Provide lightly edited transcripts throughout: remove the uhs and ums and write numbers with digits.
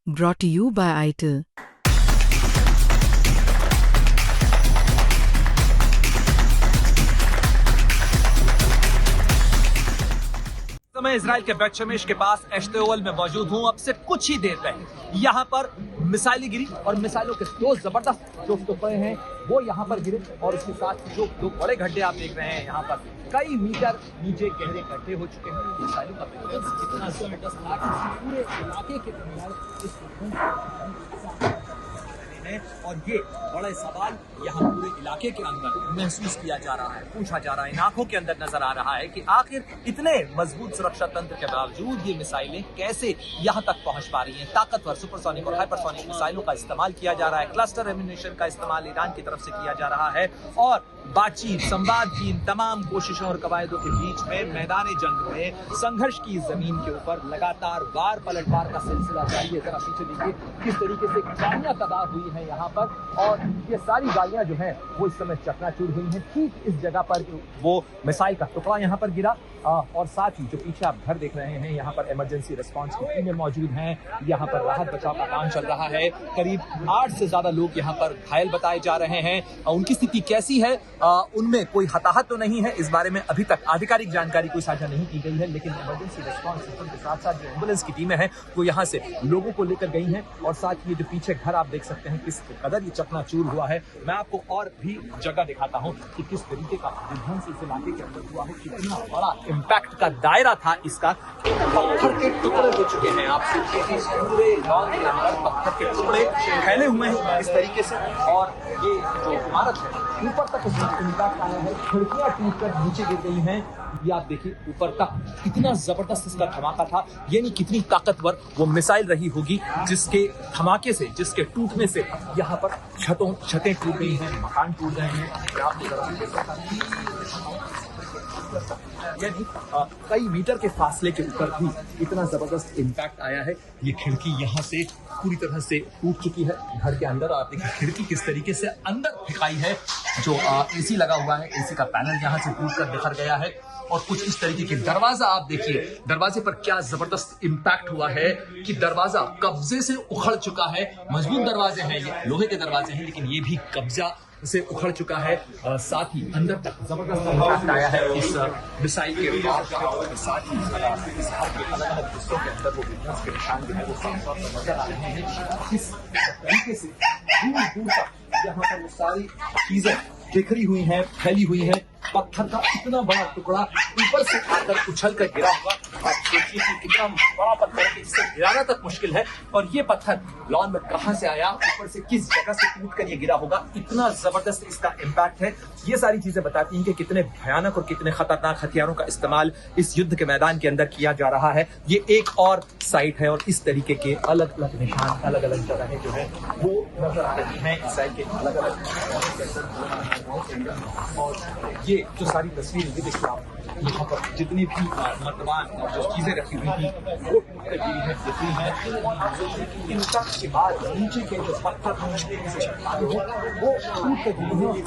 Brought to you by ITIL. तो मैं Israel के बेत शमेश के पास एश्तेओल में मौजूद हूं। अब से कुछ ही देर पहले यहाँ पर मिसाइलें गिरी और मिसाइलों के दो जबरदस्त जो टुकड़े हैं वो यहाँ पर गिरे और उसके साथ जो दो बड़े गड्ढे आप देख रहे हैं यहाँ पर कई मीटर नीचे गहरे गड्ढे हो चुके हैं। मिसाइलों का कितना जबरदस्त था कि पूरे इलाके के है और ये बड़ा सवाल यहाँ पूरे इलाके के अंदर महसूस किया जा रहा है, पूछा जा रहा है, इन आंखों के अंदर नजर आ रहा है कि आखिर इतने मजबूत सुरक्षा तंत्र के बावजूद ये मिसाइलें कैसे यहाँ तक पहुंच पा रही हैं। ताकतवर सुपरसोनिक और हाइपरसोनिक मिसाइलों का इस्तेमाल किया जा रहा है, क्लस्टर एम्यूनेशन का इस्तेमाल ईरान की तरफ से किया जा रहा है और बातचीत संवाद की इन तमाम कोशिशों और कवायदों के बीच में मैदान जंग में संघर्ष की जमीन के ऊपर लगातार वार पलटवार का सिलसिला जारी है। जरा पीछे देखिए किस तरीके से गाड़ियां तबाह हुई हैं यहाँ पर और ये सारी गाड़ियां जो हैं वो इस समय चकनाचूर हुई हैं। ठीक इस जगह पर वो मिसाइल का टुकड़ा यहाँ पर गिरा और साथ ही जो पीछे आप घर देख रहे हैं यहाँ पर इमरजेंसी रिस्पांस की टीमें मौजूद हैं। यहाँ पर राहत बचाव का काम चल रहा है। करीब 8 से ज्यादा लोग यहाँ पर घायल बताए जा रहे हैं। उनकी स्थिति कैसी है, उनमें कोई हताहत तो नहीं है, इस बारे में अभी तक आधिकारिक जानकारी कोई साझा नहीं की गई है। लेकिन इमरजेंसी रिस्पांस सिस्टम के साथ साथ जो एम्बुलेंस की टीमें हैं वो यहाँ से लोगों को लेकर गई हैं और साथ ही जो पीछे घर आप देख सकते हैं किस कदर ये चकनाचूर हुआ है। मैं आपको और भी जगह दिखाता हूँ कि किस तरीके का विध्वंस इस इलाके के अंदर हुआ है, कितना बड़ा इम्पैक्ट का दायरा था इसका। पत्थर के टुकड़े हो चुके हैं, आप पूरे लॉन के अंदर पत्थर के टुकड़े फैले हुए हैं इस तरीके से और ये जो इमारत है ऊपर तक इम्पैक्ट आया है, खिड़कियां टूटकर नीचे गिर गई हैं। ये आप देखिए ऊपर तक कितना जबरदस्त इसका धमाका था, यानी कितनी ताकतवर वो मिसाइल रही होगी जिसके धमाके से, जिसके टूटने से यहाँ पर छतें टूट गई हैं, मकान टूट गए हैं। यानी कई मीटर के फासले के ऊपर भी इतना जबरदस्त इम्पैक्ट आया है। ये खिड़की यहाँ से पूरी तरह से टूट चुकी है घर के अंदर। आप देखिए खिड़की किस तरीके से अंदर फेंकाई है। जो एसी लगा हुआ है, एसी का पैनल यहाँ से टूटकर बिखर गया है और कुछ इस तरीके के दरवाजा आप देखिए, दरवाजे पर क्या जबरदस्त इम्पैक्ट हुआ है कि दरवाजा कब्जे से उखड़ चुका है। मजबूत दरवाजे हैं, ये लोहे के दरवाजे हैं, लेकिन ये भी कब्जा से उखड़ चुका है। साथ ही अंदर तक जबरदस्त इम्पैक्ट आया है इस मिसाइल के साथ ही इस हाथ के अलग अलग हिस्सों के अंदर वो विध्वंस के निशान जो है वो साफ तौर पर नजर आ रहे हैं। इस तरीके से दूर दूर तक यहाँ पर वो सारी चीजें बिखरी हुई हैं, फैली हुई हैं। पत्थर का इतना बड़ा टुकड़ा ऊपर से आकर उछल कर गिरा हुआ, आप सोचिए कि कितना बड़ा पत्थर है, इससे गिराना तक मुश्किल है। और ये पत्थर लॉन में कहां से आया, ऊपर से किस जगह से टूट कर ये गिरा होगा, इतना जबरदस्त इसका इम्पैक्ट है। ये सारी चीजें बताती हैं कि कितने भयानक और कितने खतरनाक हथियारों का इस्तेमाल इस युद्ध के मैदान के अंदर किया जा रहा है। ये एक और साइट है और इस तरीके के अलग अलग निशान, अलग अलग जगह जो है वो नजर आ रही है इसराइल के अलग अलग। और ये जो सारी तस्वीर ये देखिए आप, यहाँ पर जितनी भी मर्तबान और जो चीजें रखी हुई थी वो टूट गई है, बिखरी है। इनका के बाद नीचे के जो पत्थर वो टूट कर गिरी है,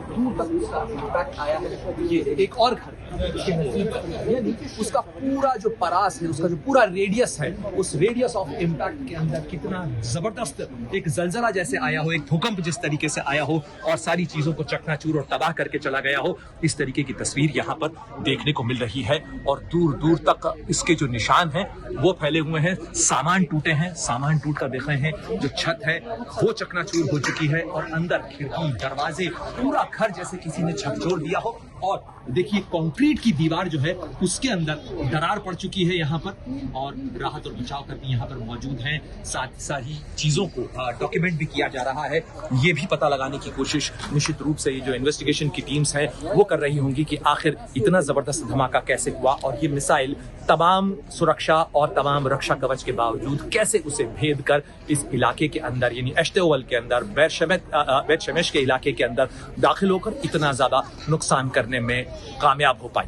दूर तक उसका इम्पैक्ट आया है। ये एक और घर के नजदीक, यानी उसका पूरा जो परास है, उसका जो पूरा रेडियस है, उस रेडियस ऑफ इम्पैक्ट के अंदर कितना जबरदस्त एक जलजला जैसे आया हो, एक भूकंप जिस तरीके से आया हो और सारी चीजों को चकनाचूर और तबाह करके चला गया हो, इस तरीके की तस्वीर यहाँ पर देखने को मिल रही है। और दूर दूर तक इसके जो निशान हैं वो फैले हुए हैं, सामान टूटे हैं, सामान टूट कर देख रहे हैं। जो छत है वो चकनाचूर हो चुकी है और अंदर खिड़की, दरवाजे, पूरा घर जैसे किसी ने झकझोर दिया हो। और देखिए कंक्रीट की दीवार जो है उसके अंदर दरार पड़ चुकी है यहाँ पर और राहत और बचाव कर्मी यहाँ पर मौजूद हैं। साथ सारी चीजों को डॉक्यूमेंट भी किया जा रहा है। ये भी पता लगाने की कोशिश निश्चित रूप से ये जो इन्वेस्टिगेशन की टीम्स हैं वो कर रही होंगी कि आखिर इतना जबरदस्त धमाका कैसे हुआ और ये मिसाइल तमाम सुरक्षा और तमाम रक्षा कवच के बावजूद कैसे उसे भेद कर इस इलाके के अंदर, यानी एश्तेओल के अंदर, बेत शमेश के इलाके के अंदर दाखिल होकर इतना ज्यादा नुकसान करने में कामयाब हो पाई।